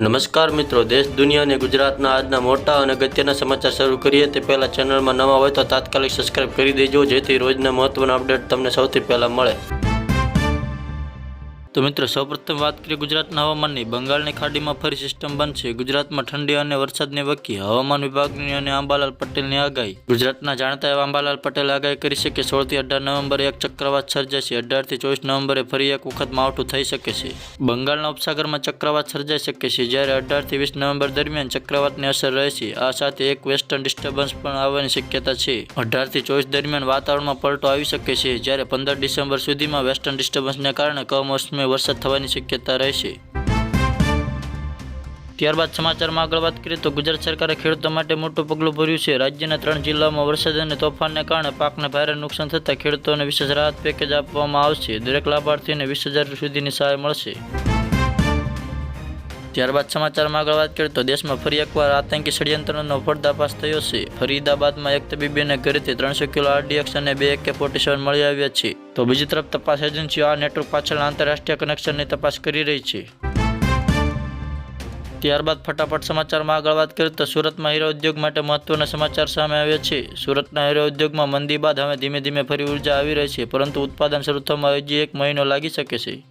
નમસ્કાર મિત્રો, દેશ દુનિયા અને ગુજરાતના આજના મોટા અને અગત્યના સમાચાર શરૂ કરીએ તે પહેલા ચેનલમાં નવા હોય તો તાત્કાલિક સબસ્ક્રાઇબ કરી દેજો, જેથી રોજના મહત્વના અપડેટ તમને સૌથી પહેલા મળે. તો મિત્રો, સૌપ્રથમ વાત કરીએ ગુજરાતના હવામાનની. બંગાળની ખાડીમાં ફરી સિસ્ટમ બનશે. ગુજરાતમાં ઠંડી અને વરસાદની વકી. હવામાન વિભાગની અને અંબાલાલ પટેલની આગાહી. ગુજરાતના જાણતા એવા અંબાલાલ પટેલે આગાહી કરી છે કે 16 થી 18 નવેમ્બરે એક ચક્રવાત સર્જાશે. 18 થી 24 નવેમ્બરે ફરી એક વખત માવઠું થઈ શકે છે. બંગાળના ઉપસાગરમાં ચક્રવાત સર્જાઈ શકે છે, જ્યારે 18 થી 20 નવેમ્બર દરમિયાન ચક્રવાતની અસર રહેશે. આ સાથે એક વેસ્ટર્ન ડિસ્ટર્બન્સ પણ આવવાની શક્યતા છે. 18 થી 24 દરમિયાન વાતાવરણમાં પલટો આવી શકે છે, જ્યારે 15 ડિસેમ્બર સુધીમાં વેસ્ટર્ન ડિસ્ટર્બન્સને કારણે કમોસમી વરસાદ થવાની શક્યતા રહેશે. ત્યારબાદ સમાચારમાં આગળ વાત કરીએ તો ગુજરાત સરકારે ખેડૂતો માટે મોટું પગલું ભર્યું છે. રાજ્યના 3 જિલ્લાઓમાં વરસાદ અને તોફાનને કારણે પાકને ભારે નુકસાન થતાં ખેડૂતોને વિશેષ રાહત પેકેજ આપવામાં આવશે. દરેક લાભાર્થીને 20,000 સુધીની સહાય મળશે. ત્યારબાદ સમાચારમાં આગળ વાત કરીએ તો દેશમાં ફરી એકવાર આતંકી ષડયંત્રનો પર્દાફાશ થયો છે. ફરીદાબાદમાં એક તબીબીને ઘરેથી 300 કિલો RDX અને 2 AK-47 મળી આવ્યા છે. તો બીજી તરફ તપાસ એજન્સીઓ આ નેટવર્ક પાછળના આંતરરાષ્ટ્રીય કનેક્શનની તપાસ કરી રહી છે. ત્યારબાદ ફટાફટ સમાચારમાં આગળ વાત કરીએ તો સુરતમાં હીરા ઉદ્યોગ માટે મહત્વના સમાચાર સામે આવ્યા છે. સુરતના હીરા ઉદ્યોગમાં મંદી બાદ હવે ધીમે ધીમે ફરી ઉર્જા આવી રહી છે, પરંતુ ઉત્પાદન શરૂ થવામાં હજી 1 મહિનો લાગી શકે છે.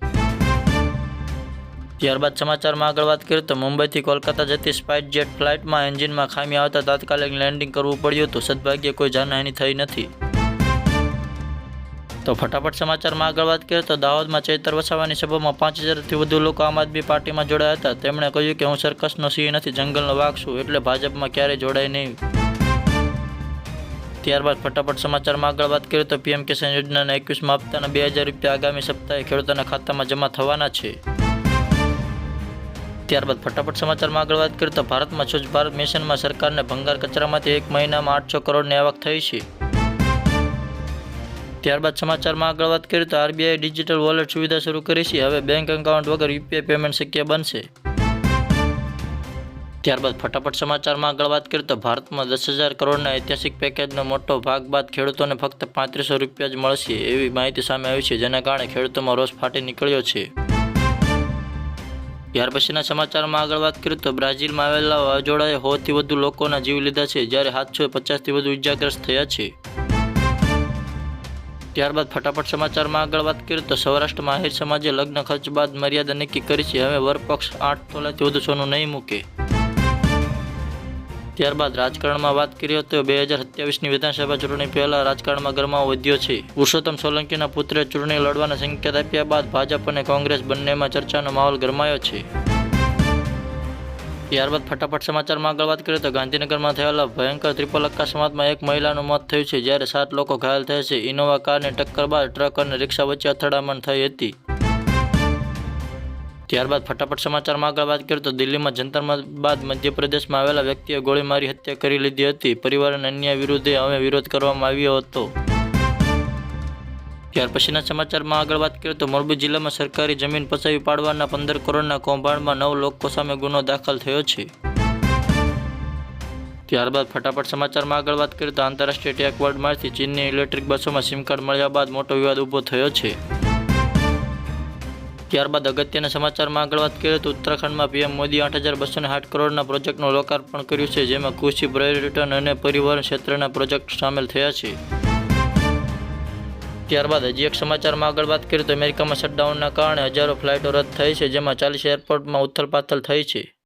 ત્યારબાદ સમાચારમાં આગળ વાત કરીએ તો મુંબઈથી કોલકાતા જતી સ્પાઇસ જેટ ફ્લાઇટમાં એન્જિનમાં ખામી આવતા તાત્કાલિક લેન્ડિંગ કરવું પડ્યું હતું. સદભાગ્યે કોઈ જાનહાનિ થઈ નથી. તો ફટાફટ સમાચારમાં આગળ વાત કરીએ તો દાહોદમાં ચૈતર વસાવાની સભામાં 5,000થી વધુ લોકો આમ આદમી પાર્ટીમાં જોડાયા હતા. તેમણે કહ્યું કે હું સર્કસનો સિંહ નથી, જંગલનો વાઘ છું, એટલે ભાજપમાં ક્યારેય જોડાય નહીં. ત્યારબાદ ફટાફટ સમાચારમાં આગળ વાત કરીએ તો PM કિસાન યોજનાના 21મા હપ્તાના 2,000 રૂપિયા આગામી સપ્તાહે ખેડૂતોના ખાતામાં જમા થવાના છે. ત્યારબાદ ફટાફટ સમાચારમાં આગળ વાત કરીએ તો ભારતમાં સ્વચ્છ ભારત મિશનમાં સરકારને ભંગાર કચરામાંથી 1 મહિનામાં 800 કરોડની આવક થઈ છે. ત્યારબાદ સમાચારમાં આગળ વાત કરીએ તો RBI ડિજિટલ વોલેટ સુવિધા શરૂ કરી છે. હવે બેંક એકાઉન્ટ વગર UPI પેમેન્ટ શક્ય બનશે. ત્યારબાદ ફટાફટ સમાચારમાં આગળ વાત કરીએ તો ભારતમાં 10,000 કરોડના ઐતિહાસિક પેકેજનો મોટો ભાગ બાદ ખેડૂતોને ફક્ત 3500 રૂપિયા જ મળશે, એવી માહિતી સામે આવી છે, જેના કારણે ખેડૂતોમાં રોષ ફાટી નીકળ્યો છે. ત્યાર પછીના સમાચારમાં આગળ વાત કરીએ તો બ્રાઝિલમાં આવેલા વાવાઝોડાએ 100થી વધુ લોકોના જીવ લીધા છે, જ્યારે 750થી વધુ ઇજાગ્રસ્ત થયા છે. ત્યારબાદ ફટાફટ સમાચારમાં આગળ વાત કરીએ તો સૌરાષ્ટ્રમાં આહિર સમાજે લગ્ન ખર્ચ બાદ મર્યાદા નક્કી કરી છે. હવે વરપક્ષ 8 તોલાથી વધુ સોનું નહીં મૂકે. ત્યારબાદ રાજકારણમાં વાત કરીએ તો 2027ની વિધાનસભા ચૂંટણી પહેલા રાજકારણમાં ગરમાવો વધ્યો છે. પુરુષોત્તમ સોલંકીના પુત્રે ચૂંટણી લડવાના સંકેત આપ્યા બાદ ભાજપ અને કોંગ્રેસ બંનેમાં ચર્ચાનો માહોલ ગરમાયો છે. ત્યારબાદ ફટાફટ સમાચારમાં આગળ વાત કરીએ તો ગાંધીનગરમાં થયેલા ભયંકર ટ્રિપલ અકસ્માતમાં એક મહિલાનું મોત થયું છે, જ્યારે 7 લોકો ઘાયલ થયા છે. ઇનોવા કારની ટક્કર બાદ ટ્રક અને રિક્ષા વચ્ચે અથડામણ થઈ હતી. ત્યારબાદ ફટાફટ સમાચારમાં આગળ વાત કરીએ તો દિલ્હીમાં જંતર બાદ મધ્યપ્રદેશમાં આવેલા વ્યક્તિએ ગોળી મારી હત્યા કરી લીધી હતી. પરિવાર અને અન્ય વિરુદ્ધે હવે વિરોધ કરવામાં આવ્યો હતો. ત્યાર પછીના સમાચારમાં આગળ વાત કરીએ તો મોરબી જિલ્લામાં સરકારી જમીન પચાવી પાડવાના 15 કરોડના કૌભાંડમાં 9 લોકો સામે ગુનો દાખલ થયો છે. ત્યારબાદ ફટાફટ સમાચારમાં આગળ વાત કરીએ તો આંતરરાષ્ટ્રીય ટેક વર્લ્ડમાંથી ચીનની ઇલેક્ટ્રિક બસોમાં સિમ કાર્ડ મળ્યા બાદ મોટો વિવાદ ઊભો થયો છે. ત્યારબાદ અગત્યના સમાચારમાં આગળ વાત કરીએ તો ઉત્તરાખંડમાં PM મોદીએ 8,260 કરોડના પ્રોજેક્ટનું લોકાર્પણ કર્યું છે, જેમાં કૃષિ, પર્યટન અને પરિવહન ક્ષેત્રના પ્રોજેક્ટ સામેલ થયા છે. ત્યારબાદ હજી એક સમાચારમાં આગળ વાત કરીએ તો અમેરિકામાં શટડાઉનના કારણે હજારો ફ્લાઇટો રદ થઈ છે, જેમાં 40 એરપોર્ટમાં ઉથલપાથલ થઈ છે.